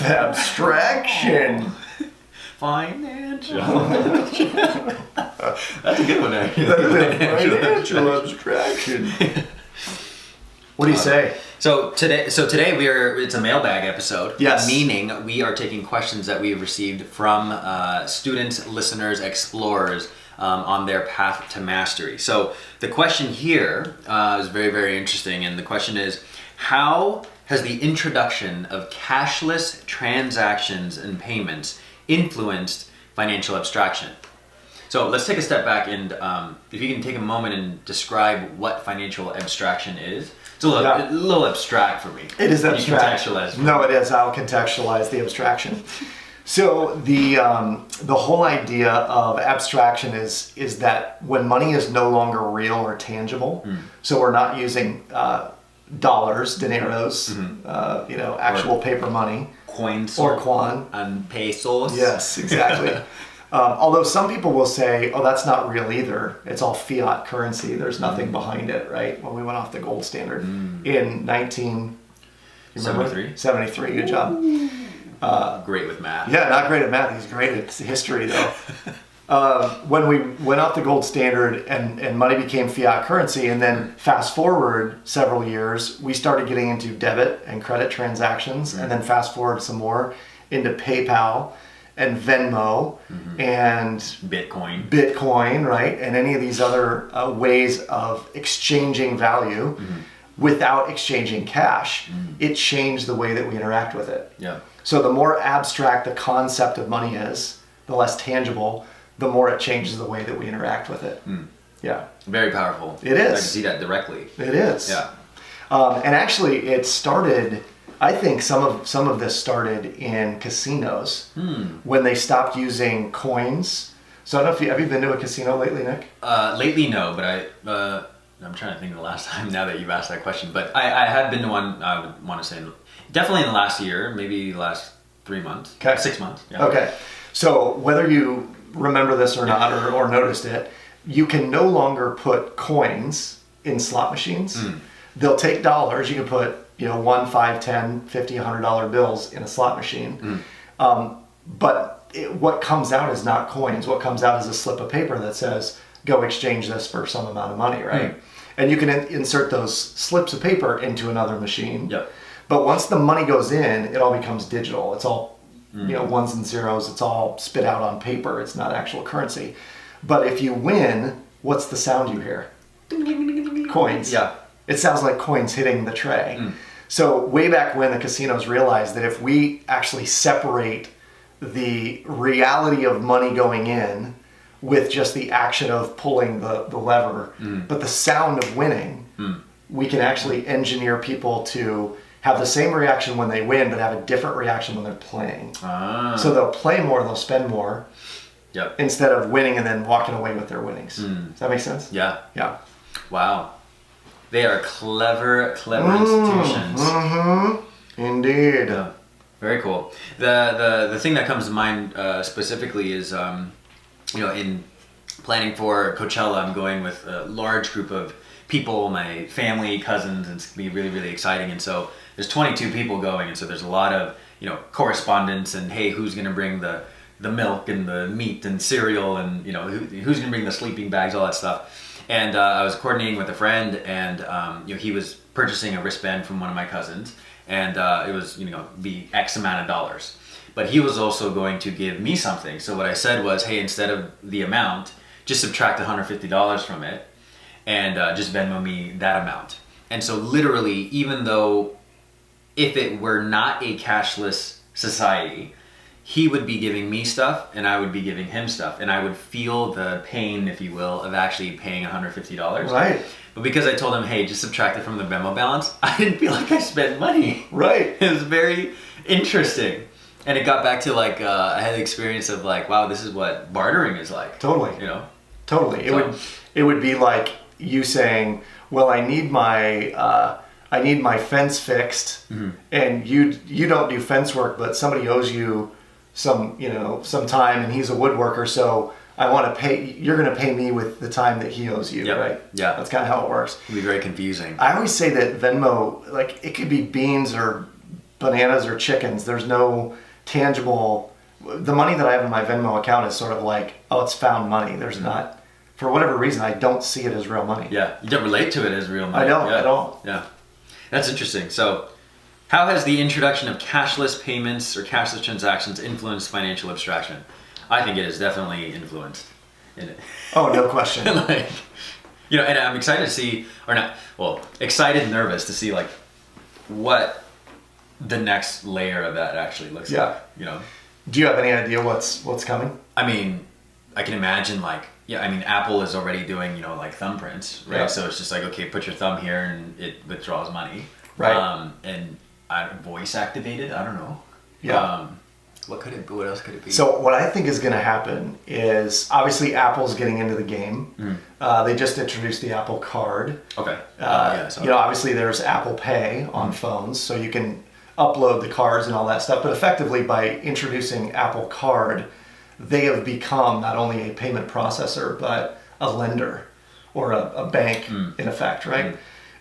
Abstraction. Financial. That's a good one, actually. Financial abstraction. What do you say? So today it's a mailbag episode. Yes. Meaning we are taking questions that we have received from students, listeners, explorers on their path to mastery. So the question here is very, very interesting, and the question is, how has the introduction of cashless transactions and payments influenced financial abstraction? So let's take a step back and if you can take a moment and describe what financial abstraction is. It's a little abstract for me. It is abstract. Can you contextualize? No, it is. I'll contextualize the abstraction. So the whole idea of abstraction is that when money is no longer real or tangible, so we're not using dollars, dineros, actual paper money, coins or quan and pesos. Yes, exactly. Although some people will say, oh, that's not real either. It's all fiat currency. There's nothing behind it, right? When we went off the gold standard in 1973. Good job. Great with math. Yeah, not great at math. He's great at history, though. When we went off the gold standard and money became fiat currency, and then fast forward several years, we started getting into debit and credit transactions, and then fast forward some more into PayPal and Venmo and Bitcoin, right? And any of these other ways of exchanging value without exchanging cash. It changed the way that we interact with it. Yeah. So the more abstract the concept of money is, the less tangible, the more it changes the way that we interact with it. Yeah. Very powerful. It is. I can see that directly. It is. Yeah. And actually it started, I think some of this started in casinos when they stopped using coins. So I don't know if have you been to a casino lately, Nick? Lately, no, but I'm trying to think of the last time now that you've asked that question. But I have been to one, I would want to say, definitely in the last year, maybe the last 3 months. Okay. 6 months. Yeah. Okay. So whether you remember this or not, or noticed it, you can no longer put coins in slot machines. They'll take dollars. You can put, $1, $5, $10, $50, $100 bills in a slot machine. But what comes out is not coins. What comes out is a slip of paper that says, go exchange this for some amount of money, right? And you can insert those slips of paper into another machine. Yep. But once the money goes in, it all becomes digital. It's all, ones and zeros. It's all spit out on paper. It's not actual currency. But if you win, what's the sound you hear? Coins. Yeah. It sounds like coins hitting the tray. So way back when, the casinos realized that if we actually separate the reality of money going in with just the action of pulling the lever, but the sound of winning, we can actually engineer people to have the same reaction when they win, but have a different reaction when they're playing. So they'll play more, they'll spend more, instead of winning and then walking away with their winnings. Does that make sense? Yeah. Yeah. Wow. They are clever institutions. Indeed. Yeah. Very cool. The thing that comes to mind specifically is, in planning for Coachella, I'm going with a large group of people, my family, cousins, and it's going to be really, really exciting. And so there's 22 people going, and so there's a lot of, correspondence and, hey, who's going to bring the milk and the meat and cereal and, who's going to bring the sleeping bags, all that stuff. And I was coordinating with a friend, and he was purchasing a wristband from one of my cousins, and it was be X amount of dollars. But he was also going to give me something. So what I said was, hey, instead of the amount, just subtract $150 from it, and just Venmo me that amount. And so literally, even though if it were not a cashless society, he would be giving me stuff and I would be giving him stuff, and I would feel the pain, if you will, of actually paying $150. Right. But because I told him, hey, just subtract it from the Venmo balance, I didn't feel like I spent money. Right. It was very interesting. And it got back to I had the experience of wow, this is what bartering is like. Totally. Totally. It would be like you saying, well, I need my fence fixed, and you don't do fence work, but somebody owes you some time, and he's a woodworker, so I want to pay. You're going to pay me with the time that he owes you, right? Yeah, that's kind of how it works. It can be very confusing. I always say that Venmo, it could be beans or bananas or chickens. There's no tangible, the money that I have in my Venmo account is sort of like, oh, it's found money. There's not, for whatever reason, I don't see it as real money. Yeah, you don't relate to it as real money. I don't yeah. at all. Yeah, that's interesting. So, how has the introduction of cashless payments or cashless transactions influenced financial abstraction? I think it has definitely influenced in it. Oh, no question. Like, you know, and I'm excited to see, or not, well, excited and nervous to see like what the next layer of that actually looks like, you know? Do you have any idea what's coming? I mean, I can imagine like, yeah, I mean, Apple is already doing, you know, like thumbprints, right? Yeah. So it's just like, okay, put your thumb here and it withdraws money. Right. And voice activated, I don't know. Yeah. What else could it be? So what I think is going to happen is obviously Apple's getting into the game. They just introduced the Apple Card. Okay. You know, obviously there's Apple Pay on phones, so you can upload the cards and all that stuff. But effectively, by introducing Apple Card, they have become not only a payment processor but a lender or a bank in effect, right?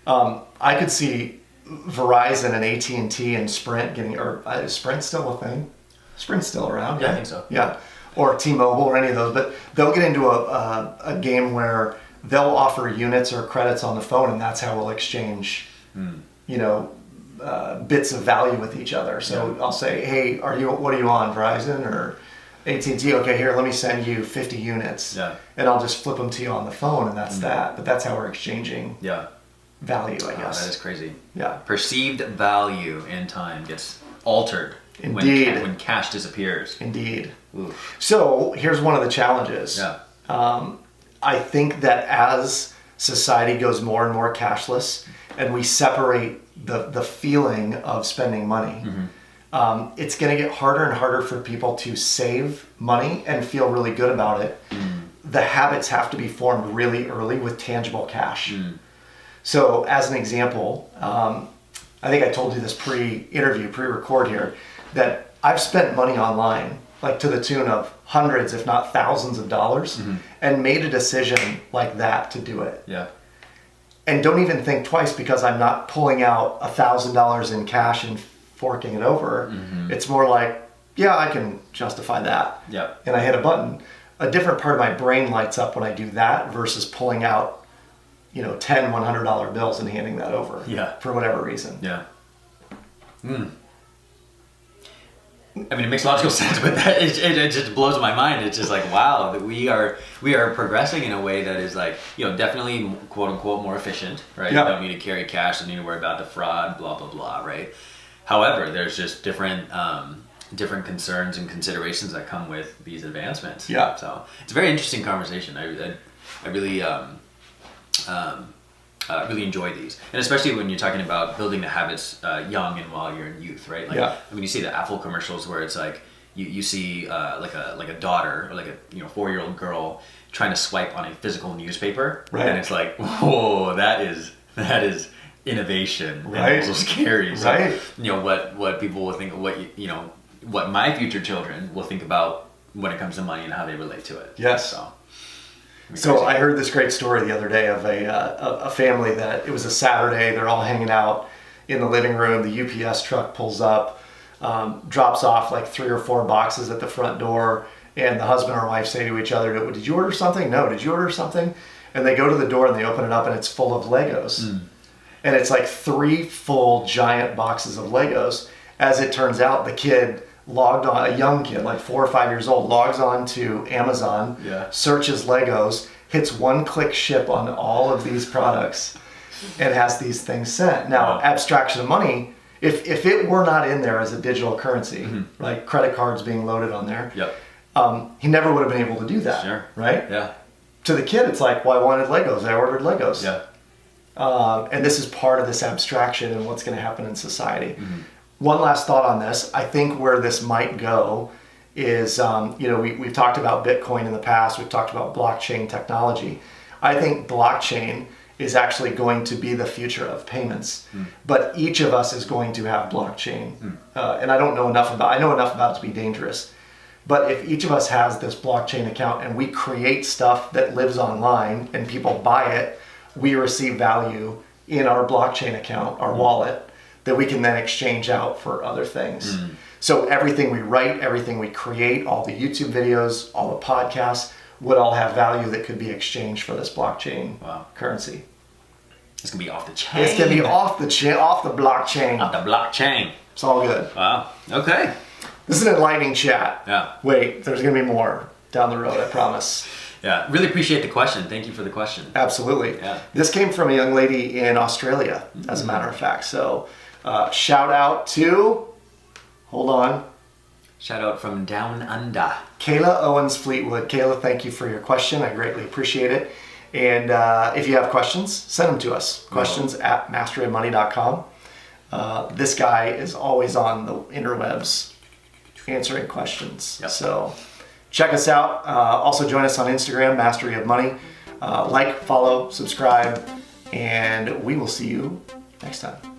I could see Verizon and AT&T and Sprint getting, or is Sprint still a thing? Sprint's still around. Yeah, I think so. Yeah, or T-Mobile or any of those, but they'll get into a game where they'll offer units or credits on the phone, and that's how we'll exchange, you know, bits of value with each other. So I'll say, hey, what are you on, Verizon or AT&T? Okay, here, let me send you 50 units, and I'll just flip them to you on the phone, and that's that. But that's how we're exchanging value, I guess. That is crazy. Yeah. Perceived value in time gets altered. Indeed. When cash disappears. Indeed. Ooh. So here's one of the challenges. Yeah. I think that as society goes more and more cashless and we separate the feeling of spending money, it's going to get harder and harder for people to save money and feel really good about it. The habits have to be formed really early with tangible cash. So as an example, I think I told you this pre-record here, that I've spent money online, like to the tune of hundreds, if not thousands of dollars, and made a decision like that to do it. Yeah. And don't even think twice because I'm not pulling out $1,000 in cash and forking it over. It's more like, yeah, I can justify that. Yeah. And I hit a button. A different part of my brain lights up when I do that versus pulling out, you know, $10, $100 bills and handing that over. Yeah. For whatever reason. Yeah. I mean, it makes logical sense, but that it just blows my mind. It's just like, wow, that we are progressing in a way that is like, you know, definitely quote unquote more efficient, right? Yeah. You don't need to carry cash, don't need to worry about the fraud, blah blah blah, right? However, there's just different concerns and considerations that come with these advancements. Yeah. So it's a very interesting conversation. I really really enjoy these, and especially when you're talking about building the habits young and while you're in youth, right? Like, Yeah. I mean, you see the Apple commercials where it's like you see like a daughter or like a 4-year-old girl trying to swipe on a physical newspaper, Right. and it's like, whoa, that is innovation, Right. and also scary. So, Right. you know what people will think, what my future children will think about when it comes to money and how they relate to it. Yes. So I heard this great story the other day of a family that it was a Saturday. They're all hanging out in the living room. The UPS truck pulls up, drops off like 3 or 4 boxes at the front door, and the husband or wife say to each other, "Did you order something? No. Did you order something?" And they go to the door and they open it up and it's full of Legos. And it's like 3 full giant boxes of Legos. As it turns out, the kid logged on, a young kid, like 4 or 5 years old, logs on to Amazon, searches Legos, hits one-click ship on all of these products, and has these things sent. Now, abstraction of money, if it were not in there as a digital currency, like credit cards being loaded on there, he never would have been able to do that, right? Yeah. To the kid, it's like, well, I wanted Legos, I ordered Legos. Yeah. And this is part of this abstraction and what's going to happen in society. One last thought on this. I think where this might go is, we've talked about Bitcoin in the past. We've talked about blockchain technology. I think blockchain is actually going to be the future of payments. But each of us is going to have blockchain. And I know enough about it to be dangerous. But if each of us has this blockchain account and we create stuff that lives online and people buy it, we receive value in our blockchain account, our wallet, that we can then exchange out for other things. So everything we write, everything we create, all the YouTube videos, all the podcasts would all have value that could be exchanged for this blockchain currency. It's gonna be off the chain. It's gonna be off the blockchain. Off the blockchain. It's all good. Wow. Okay. This is an enlightening chat. Yeah. Wait, there's gonna be more down the road, I promise. Yeah. Really appreciate the question. Thank you for the question. Absolutely. Yeah. This came from a young lady in Australia, as a matter of fact. So shout out to, hold on, Shout out from down under. Kayla Owens Fleetwood. Kayla, thank you for your question. I greatly appreciate it. And if you have questions, send them to us. Questions at masteryofmoney.com. This guy is always on the interwebs answering questions. Yep. So check us out. Also join us on Instagram, Mastery of Money. Like, follow, subscribe, and we will see you next time.